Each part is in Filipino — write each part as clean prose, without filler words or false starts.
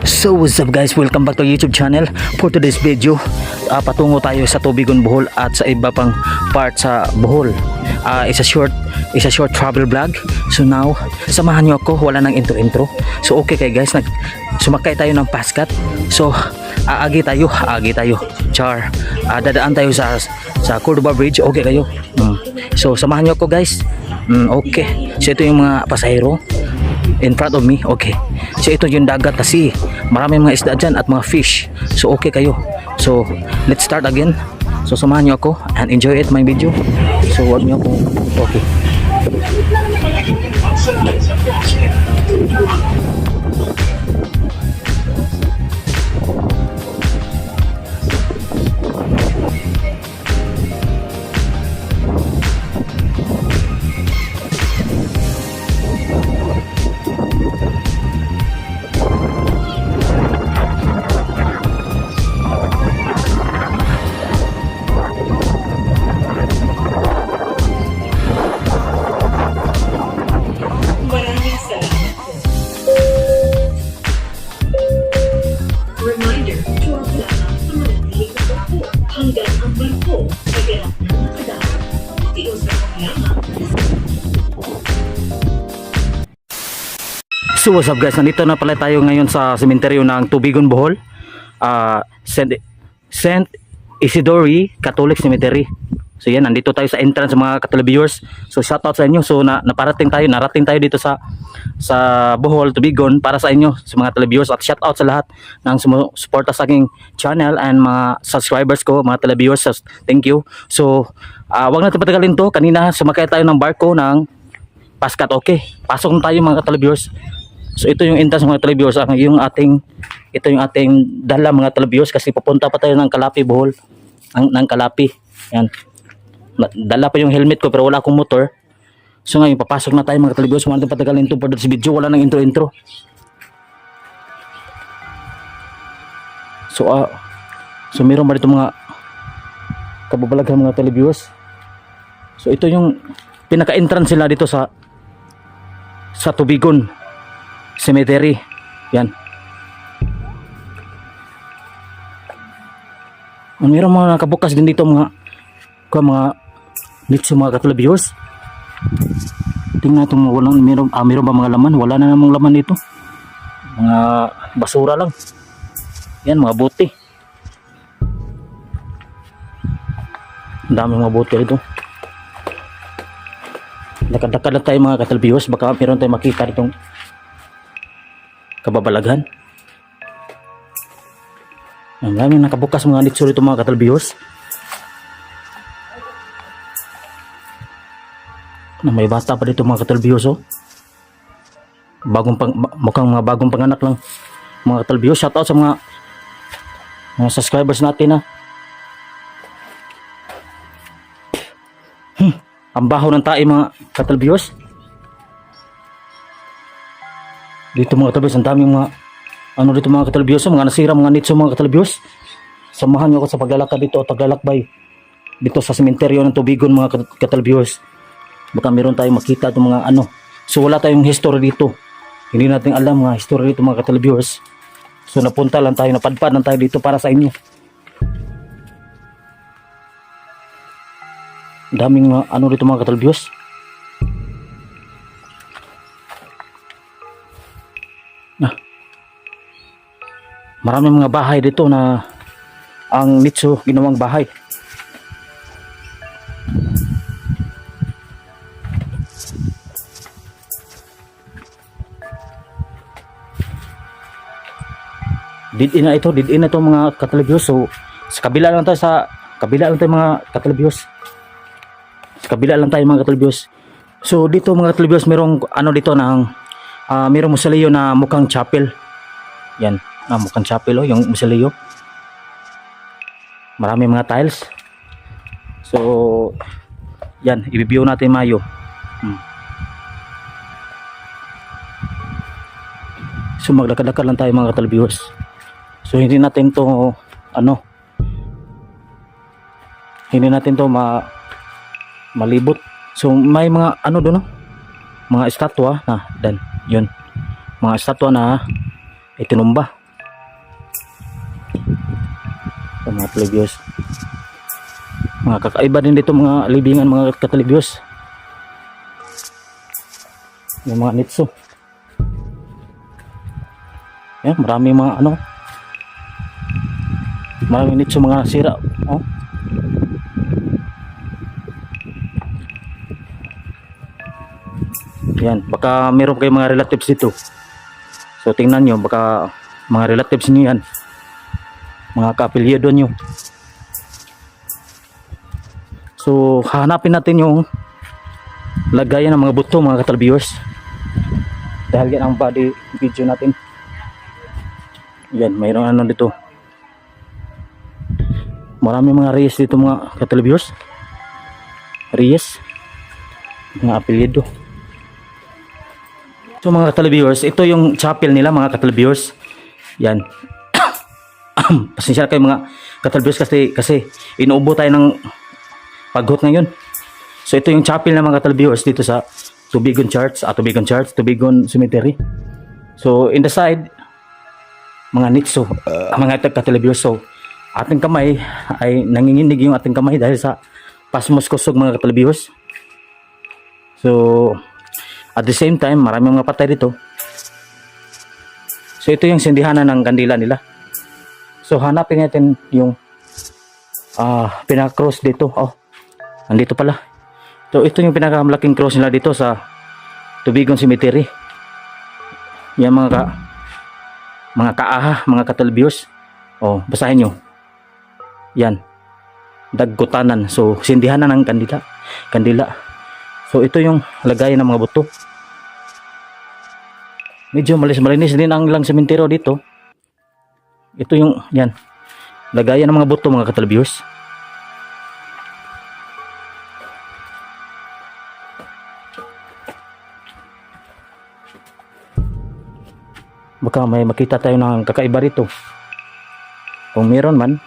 So what's up guys, welcome back to YouTube channel. For today's video, patungo tayo sa Tubigon, Bohol at sa iba pang part sa Bohol. It's a short travel vlog. So now, samahan nyo ako, wala nang intro. So okay kay guys, sumakay tayo ng Pascat. So aagi tayo. Char. Dadaan tayo sa Cordova Bridge. Okay kayo? So samahan nyo ako guys. Okay. So ito yung mga pasahero in front of me. Okay. So ito yung dagat kasi maraming mga isda dyan at mga fish. So okay kayo. So let's start again. So samahan nyo ako and enjoy it my video. So wag nyo ako. Okay. So what's up guys, nandito na pala tayo ngayon sa sementeryo ng Tubigon, Bohol. Saint Isidore Catholic Cemetery. So yan, nandito tayo sa entrance mga ka-televiewers. So shout out sa inyo. So narating tayo dito sa Bohol, Tubigon para sa inyo, sa mga televiewers, at shout out sa lahat ng sumusuporta sa aking channel and mga subscribers ko, mga televiewers. So, thank you. So wag natin patagalin to. Kanina sumakay tayo ng barko ng Pascat. Okay, pasok na tayo mga ka-televiewers. So ito yung entrance mga televiewers. Ito yung ating dala mga televiewers kasi papunta pa tayo ng Calapi, Bohol. Ng Calapi. Yan. Dala pa yung helmet ko pero wala akong motor. So ngayon papasok na tayo mga televiewers. Wala natin patagalin ito for this video. Wala nang intro. So meron ba dito mga kababalaghan mga televiewers. So ito yung pinaka-entrance sila dito sa Tubigon Cemetery. Yan. Mayroong mga nakabukas din dito mga nitso mga ka-televiewers. Tingnan natin walang meron ba mga laman? Wala na namang laman dito. Mga basura lang. Yan, mga bote. Ang dami mga bote dito. Lakad-lakad lang tayo mga ka-televiewers. Baka meron tayong makita ditong kababalaghan. Ang daming nakabukas mga nitso dito mga ka-televiewers. May bata pa dito mga ka-televiewers. Mukhang mga bagong panganak lang mga ka-televiewers. Shout out sa mga subscribers natin . Ang baho ng tae mga ka-televiewers. Dito mga ka-televiewers, ang daming mga dito mga ka-televiewers, mga nasira mga nitso mga ka-televiewers. Samahan niyo ako sa paglalakad dito o paglalakbay dito sa sementeryo ng Tubigon mga ka-televiewers. Baka meron tayong makita itong mga So wala tayong history dito. Hindi natin alam mga history dito mga ka-televiewers. So napunta lang tayo, napadpad lang tayo dito para sa inyo. Daming dito mga ka-televiewers. Maraming mga bahay dito na ang nitso ginawang bahay. Did-in na ito mga ka-televiewers. So sa kabila lang tayo mga ka-televiewers. Sa kabila lang tayo mga ka-televiewers. So dito mga ka-televiewers merong dito ng merong mausoleo na mukhang chapel. Yan. Mukhang chapel yung mausoleo. Marami mga tiles. So yan, i-view natin mayo. So maglakad-lakad lang tayo mga ka-televiewers. So hindi natin to malibot. So may mga doon mga estatwa na yun, mga estatwa na itinumba. Ito, mga televiewers. Mga kakaiba din dito mga libingan mga kateleviewers. Yung mga nitso. Yan, marami mga ano. Maraming nitso mga sira. Oh. Yan, baka meron kayong mga relatives dito. So tingnan nyo, baka mga relatives niyo yan. Mga ka-apelyido nyo. So hahanapin natin yung lagayan ng mga buto mga ka-viewers. Dahil yan ang body video natin. Yan, mayroong ano dito. Marami mga reyes dito mga ka-viewers. Reyes. Mga apelyido. So mga ka-viewers, ito yung chapel nila mga ka-viewers. Yan. Pasensya kayo mga ka-viewers kasi inuubo tayo ng paghot ngayon. So ito yung chapel ng mga ka-viewers dito sa Tubigon Church, Tubigon Cemetery. So in the side, mga nitso, mga ka-viewers. So ating kamay ay nanginginig yung ating kamay dahil sa pasmos kusog mga ka-viewers. So at the same time, maraming mga patay dito. So ito yung sindihanan ng kandila nila. So hanapin natin yung pinaka-cross dito. Oh, nandito pala. So ito yung pinakamalaking cross nila dito sa Tubigon Cemetery. Yan mga kaaha, mga ka-viewers. Oh, basahin nyo. Yan. Dagkutanan. So sindihanan ng kandila. So ito yung lagayan ng mga buto. Medyo malinis din ang ilang sementeryo dito. Ito yung, yan, lagayan ng mga buto mga ka-viewers. Baka may makita tayo ng kakaiba rito. Kung meron man,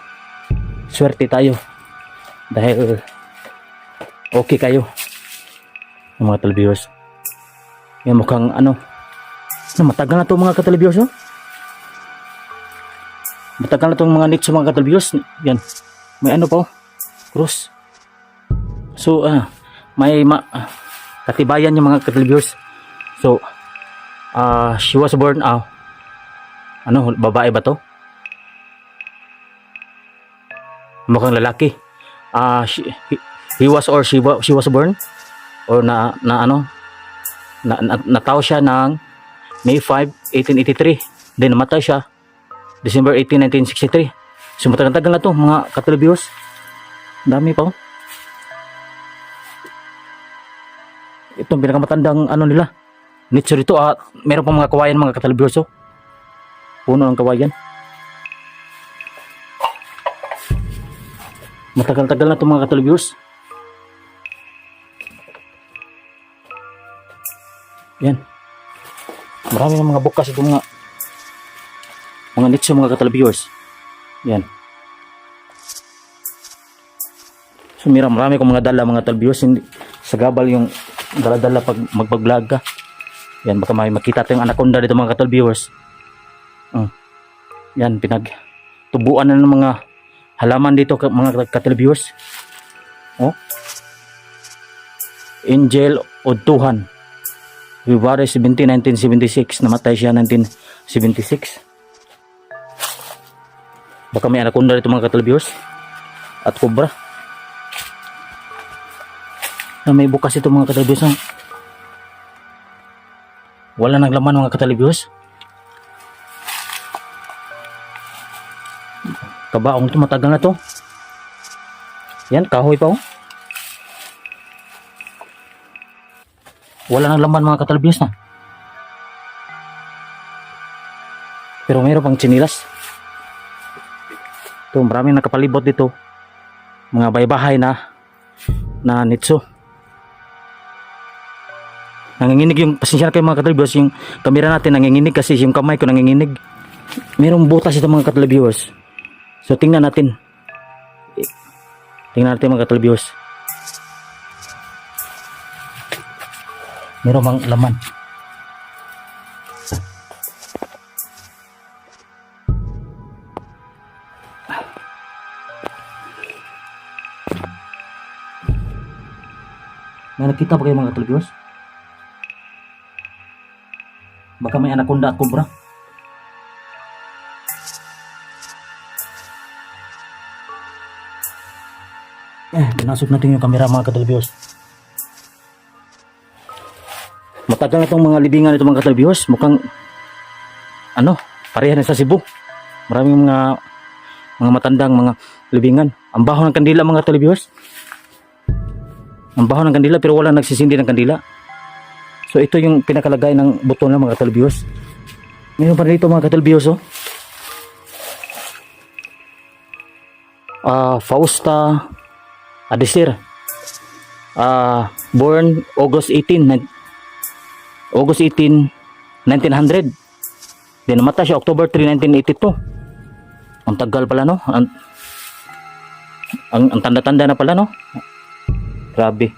swerte tayo. Dahil okay kayo mga ka-viewers. Yan mukhang ano, matagal na to mga ka-viewers. Oh? Matagal na tong mga nitso mga ka-viewers. Yan, may ano pa oh, cross. So may katibayan yung mga ka-viewers. So she was born ano, babae ba to? Mukhang lalaki. He was or she was born or natao siya ng May 5, 1883. Then namatay siya December 18, 1963. So matagal na to mga ka-viewers. Dami pa oh. Itong pinakamatandang ano nila nitso rito. Meron pa mga kawayan mga ka-viewers oh. Puno ng kawayan. Matagal-tagal na to mga ka-viewers. Yan. Marami ng mga bukas itong mga nitso mga ka-viewers. Yan. So marami kong mga dala mga ka-viewers. Sa gabal yung dala-dala pag magpag-vlog ka. Yan, baka may makita tayong anaconda dito mga ka-viewers. Yan, pinagtubuan na ng mga halaman dito mga ka-viewers. Oh. Angel Odtuhan. February 17, 1976. Namatay siya 1976. Baka may anaconda dito mga ka-viewers. At cobra. May bukas ito mga ka-viewers. Wala nang laman mga ka-viewers. Kabaong ito, matagal na to. Yan, kahoy pa oh. Wala nang laman mga ka-viewers na. Pero mayroon pang chinilas. Ito, maraming nakapalibot dito. Mga baybahay na nitso. Nanginginig yung, pasensya na kayo mga ka-viewers, yung camera natin nanginginig kasi yung kamay ko nanginginig. Mayroong butas ito mga ka-viewers. So tingnan natin. Tingnan natin mga ka-viewers. Meron bang laman? May nakita ba kayo mga ka-televiewers? Baka may anaconda at cobra. Pinasok natin yung camera mga ka-televiewers. Matagal na itong mga libingan itong mga ka-televiewers. Mukhang pareha na sa Cebu. Maraming mga matandang mga libingan. Ang baho ng kandila mga ka-televiewers. Ang baho ng kandila pero wala nagsisindi ng kandila. So ito yung pinakalagay ng buto ng mga ka-televiewers. Ngayon pa dito mga ka-televiewers, oh. Fausta Adesir, born August 18, 1900. Then namatay siya October 3, 1982. Ang tagal pala, no? Ang tanda-tanda na pala, no? Grabe.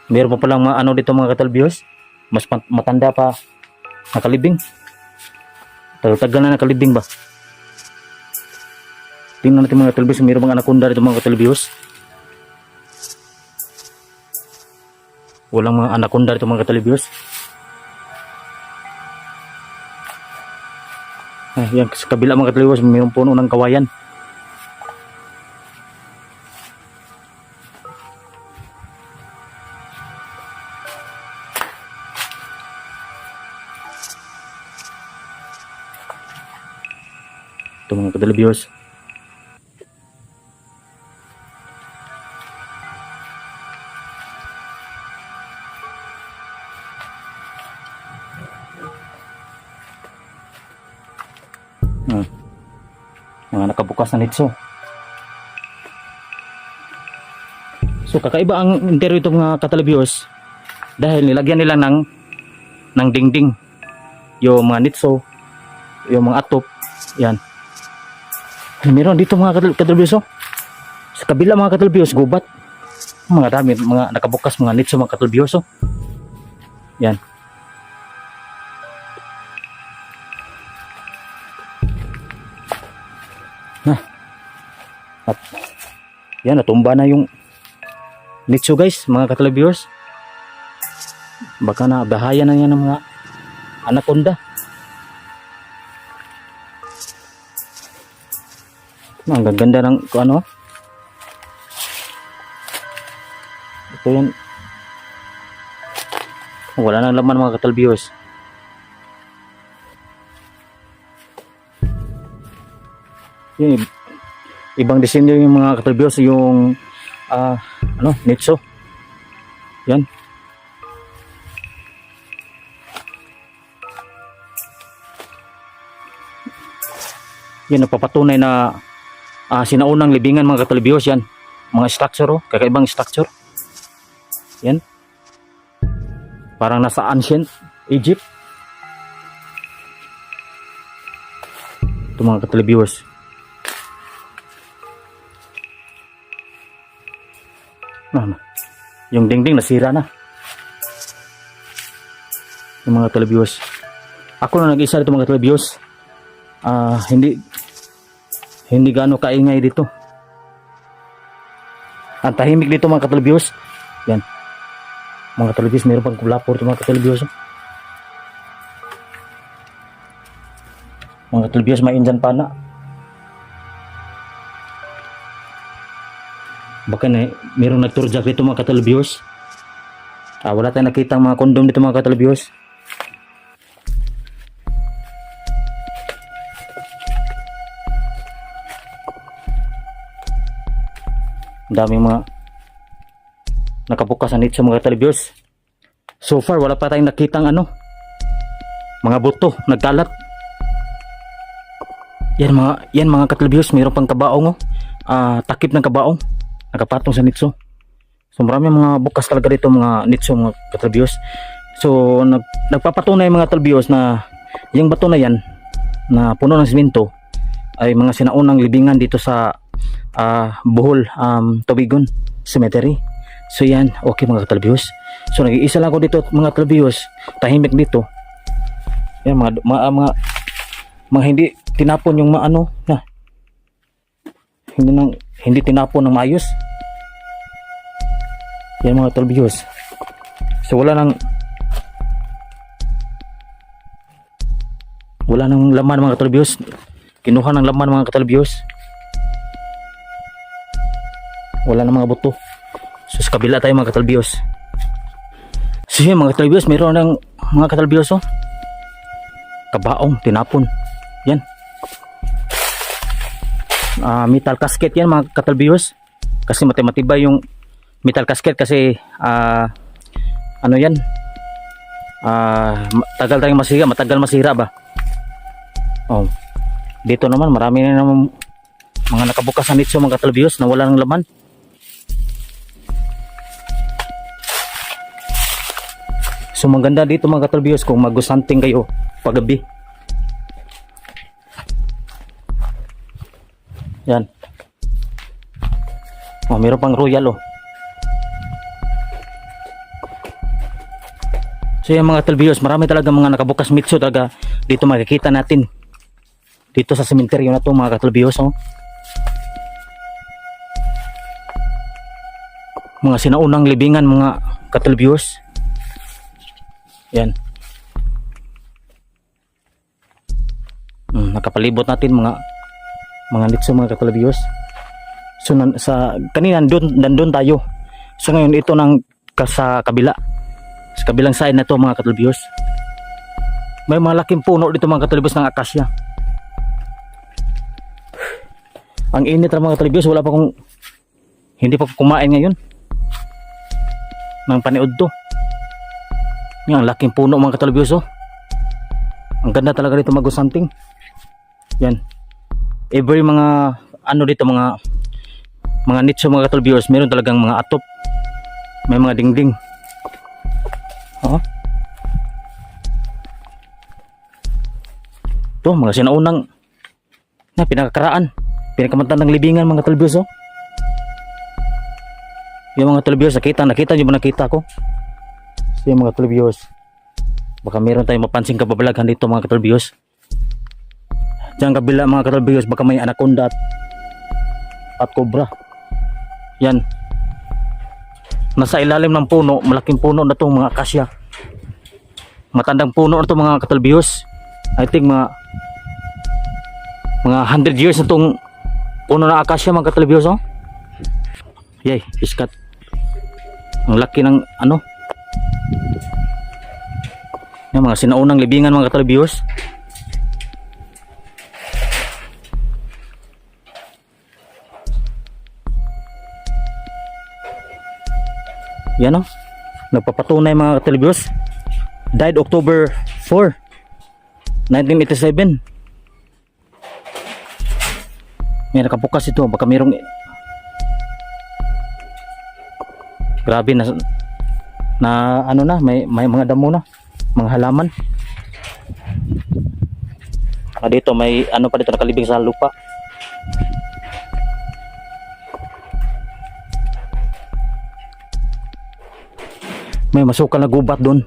Meron pa palang mga dito mga ka-televiewers. Mas matanda pa nakalibing. Tagal na nakalibing ba? Tingnan natin mga ka-televiewers. Meron mga anaconda dito mga ka-televiewers. Walang mga anaconda dito mga ka-televiewers. Yan sa kabila mga ka-televiewers, mayroong puno ng kawayan. Ito mga ka-televiewers. Mga nakabukas na nitso. So kakaiba ang interior itong mga ka-televiewers dahil nilagyan nila ng dingding yung mga nitso, yung mga atop. Yan. Meron dito mga ka-televiewers, oh. Sa kabila mga ka-televiewers, gubat. Mga dami, mga nakabukas mga nitso mga ka-televiewers, oh. Yan. At yan, natumba na yung nitso guys mga ka-televiewers. Baka na bahaya na yan ng mga anaconda. Ang gaganda ng ito yan. Wala nang laman mga ka-televiewers. Yan, ibang disenyo yung mga ka-televiewers, yung nitso. Yan. Yan napapatunay na sinaunang libingan mga ka-televiewers. Yan, mga structure, oh, kakaibang structure. Yan. Parang nasa ancient Egypt. Ito mga ka-televiewers. Yung dingding nasira na. Yung mga televiewers. Ako na nag-isa dito mga televiewers. Hindi gaano kaingay dito. Ang tahimik dito mga televiewers. Yan. Mga televiewers, meron pang kulapor ito mga televiewers. Mga televiewers, may Indian pana. Baka na mayroong nagturjak dito mga ka-televiewers. Wala tayong nakita mga kondom dito mga ka-televiewers. Daming mga nakabukas na nito sa mga ka-televiewers. So far wala pa tayong nakitang mga buto nagkalat. Yan mga ka-televiewers, mayroon pang kabaong, takip ng kabaong nakapatong sa nitso. So marami mga bukas talaga dito mga nitso mga ka-televiewers. So nagpapatunay mga televiewers na yung bato na yan na puno ng simento ay mga sinaunang libingan dito sa Bohol Tubigon Cemetery. So yan, okay mga ka-televiewers. So nag-iisa lang ako dito mga televiewers, tahimik dito. Yan mga hindi tinapon yung hindi tinapon ng maayos. Yan mga talbiyos. So wala nang laman mga katalbiyos. Kinuha ng laman mga katalbiyos. Wala nang mga buto. So sa kabila tayo mga katalbiyos. So yun mga katalbiyos, mayroon ng mga katalbiyos oh. Kabaong, tinapon. Yan. Metal casket yan mga katalbiyos. Kasi matibay yung metal casket kasi ano yan, tagal tayong masira, matagal masira ba. Oh, dito naman marami na naman mga nakabukas na nitso mga katalbiyos na wala ng laman. So maganda dito mga katalbiyos kung mag-hunting kayo paggabi. Yan. Oh, meron pang royal oh. So yung mga talbiyos, marami talaga mga nakabukas mitso talaga dito makikita natin. Dito sa sementeryo na to mga katalbiyos oh. Mga sinaunang libingan mga katalbiyos. Yan. Nakapalibot natin mga nitso mga katalbiyos. So sa kanina nandun tayo. So ngayon ito sa kabila. Sa kabilang side na to mga katalbiyos. May mga laking puno dito mga katalbiyos ng akasya. Ang init ng mga katalbiyos, hindi pa kumain ngayon. Ng paniod to. Yan, laking puno mga katalbiyos oh. Ang ganda talaga dito mag-hunting. Yan. Every mga dito mga nicho mga katalbiyos, meron talagang mga atop. May mga dingding. Oh. Ito, mga sinaunang pinakakaraan, pinakamantan ng libingan mga katalbiyos oh. Yung mga talbiyos, nakita nyo ba nakita ko? So yung mga talbiyos, baka meron tayong mapansing kababalaghan dito mga katalbiyos. Diyan kabila mga katalbiyos, baka may anaconda at cobra. Yan. Nasa ilalim ng puno, malaking puno na itong mga akasya. Matandang puno na itong mga katalbiyos. I think mga 100 years na itong puno na akasya mga katalbiyos oh. Yay, iskat. Ang laki ng yung mga sinaunang libingan mga katalbiyos. Yan o, nagpapatunay mga katalbiyos. Died October 4, 1987. May nakapukas ito, baka mayroong grabe na may mga damo na, mga halaman. Dito may pa dito nakalibing sa lupa. May masukal na gubat doon.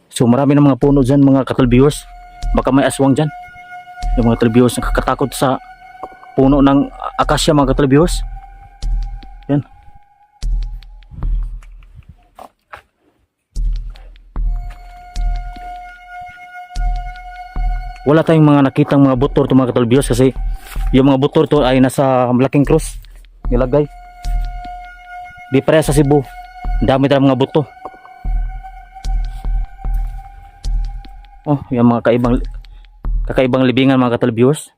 So marami ng mga puno dyan mga katalbiyos. Baka may aswang dyan. Yung mga katalbiyos nakakatakot sa puno ng akasya mga katalbiyos. Yan. Wala tayong mga nakitang mga butor to mga katalbiyos kasi yung mga butor to ay nasa malaking cross nilagay. Di pareha sa Cebu. Dami tayong mga buto. Oh, yung mga kakaibang libingan mga katalbiyos.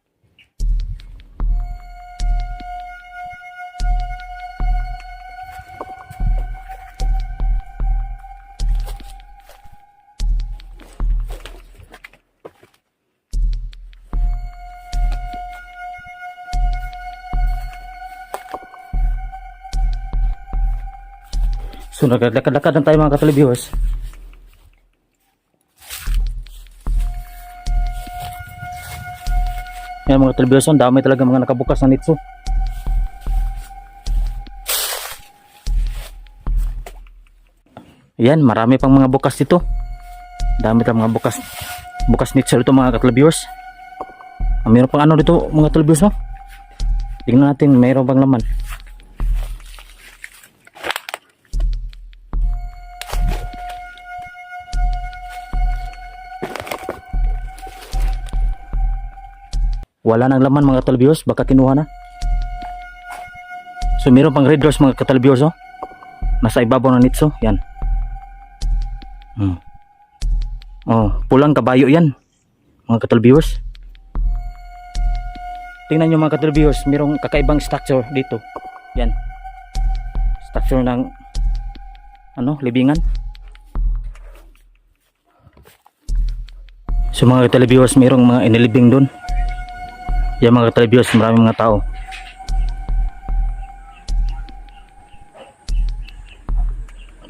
So naglalakad-lakad lang tayo mga katalbiyos. Yan mga katalbiyos, ang dami talaga mga nakabukas na nitso. Yan, marami pang mga bukas dito. Dami tayong mga bukas nitso dito mga katalbiyos. Mayroon pang dito mga katalbiyos no? Tingnan natin, mayroon bang laman. Wala nang laman mga katalbiyos, baka kinuha na. So mayroon pang red rose mga katalbiyos, oh. Nasa ibabaw ng nitso, yan. Oh, pulang kabayo yan mga katalbiyos. Tingnan nyo mga katalbiyos, mayroong kakaibang structure dito. Yan. Structure ng libingan. So mga katalbiyos, mayroong mga inilibing doon. Yan mga katalbiyos, maraming mga tao.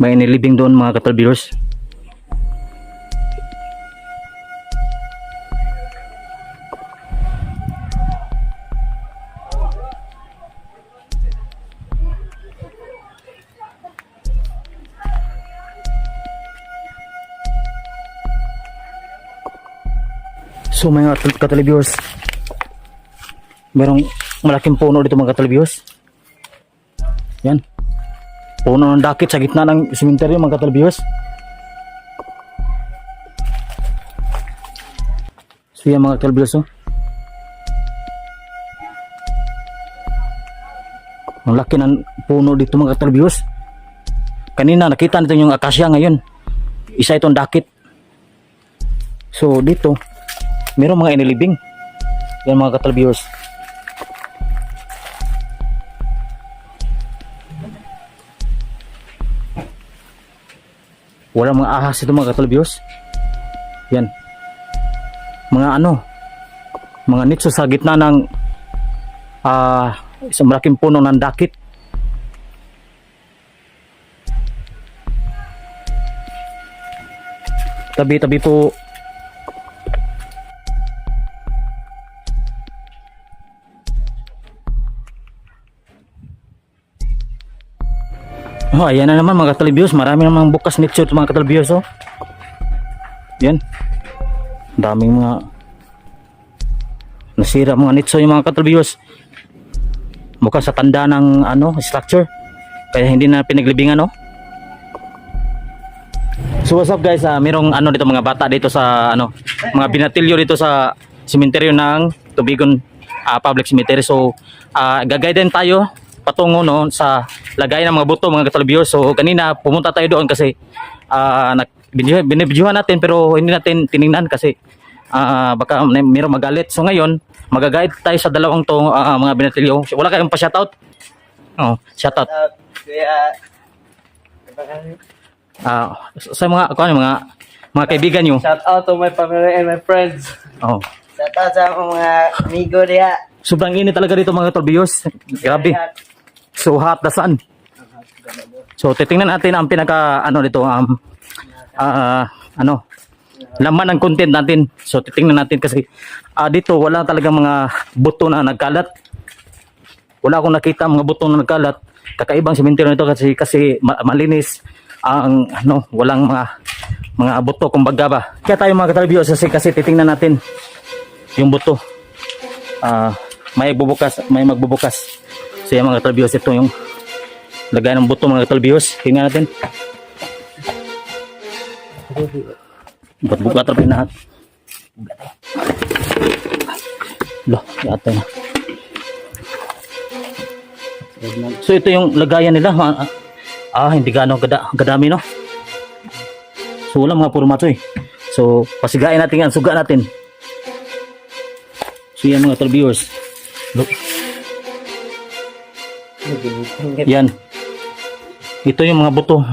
May inilibing doon mga katalbiyos. So mga katalbiyos, merong malaking puno dito mga katalbiyos. Yan. Puno ng dakit sa gitna ng sementeryo mga katalbiyos. So yan mga katalbiyos, oh. Ang laki ng puno dito mga katalbiyos. Kanina nakita natin yung akasya, ngayon isa itong dakit. So dito merong mga inilibing. Yan mga katalbiyos. Wala mga ahas ito mga katalbiyos. Yan. Mga mga nitso sa gitna ng isang malaking puno ng dakit. Tabi-tabi po. Oh, ayan na naman mga katalbiyos. Marami namang bukas nitso ito mga katalbiyos, oh. Yan. Daming mga nasira mga nitso yung mga katalbiyos. Mukha sa tanda ng structure. Kaya hindi na pinaglibingan, oh. So what's up guys, merong dito mga bata dito sa mga binatilyo dito sa sementeryo ng Tubigon Public Cemetery. So gagayden tayo patungo sa lagayan ng mga buto mga katalbiyos. So kanina pumunta tayo doon kasi binibidyohan natin pero hindi natin tiningnan kasi baka mayroong magalit. So ngayon magagayad tayo sa dalawang to mga binatilyo. Wala kayong pa shoutout? Oh, shoutout. Sa mga kaibigan nyo. Shout out to my family and my friends. Oh. Shout out sa mga amigo diha. Sobrang init talaga dito mga katalbiyos. Grabe. So hot the sun. So titingnan natin ang pinaka dito laman ng content natin. So titingnan natin kasi dito wala talagang mga buto na nagkalat. Wala akong nakita mga buto na nagkalat. Kakaibang sementeryo nito kasi malinis ang walang mga buto kumbaga ba. Kaya tayo mga katalbiyos kasi titingnan natin yung buto. May magbubukas. So yung mga katalbiyos, ito yung lagay ng buto mga katalbiyos. Tingnan natin. Buka tayo lahat. Loh, yata na. So ito yung lagayan nila. Hindi gaano gadami, no? So wala mga formato eh. So pasigain natin yan, suga natin. So yan mga katalbiyos. Look. Yan. Ito yung mga buto.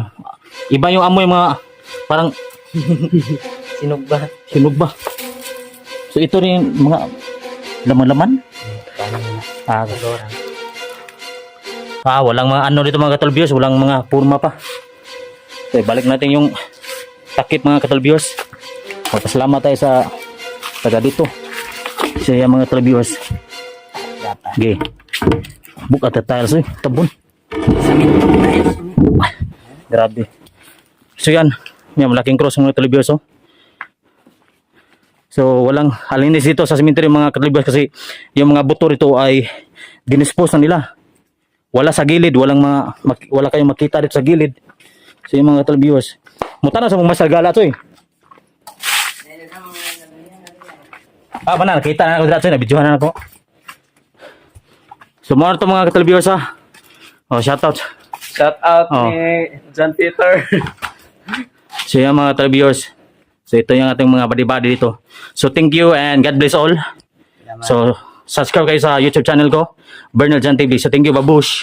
Iba yung amoy mga parang sinugba. So ito rin mga laman-laman. Walang mga dito mga katalbiyos, walang mga purma pa. So balik natin yung takip mga katalbiyos. Magpasalamat tayo sa taga dito. So yan mga katalbiyos. Okay. Buka at tiles tabon. Grabe. So yan malaking cross mga katalbiyos, oh. So walang halinis dito sa sementeryo mga katalbiyos kasi yung mga buto rito ay dinispose na nila. Wala sa gilid, wala kayong makita dito sa gilid. So yung mga viewers, muta na sa mga masagala to eh. Mana, nakita na ako dito, nabidyohan na ako. So mga to mga viewers ha. Oh, shoutout. Shout out Oh. ni John Peter. So yung mga viewers. So ito yung ating mga body-body dito. So thank you and God bless all. So subscribe kayo sa YouTube channel ko, Bernal Jan TV. So thank you, babush.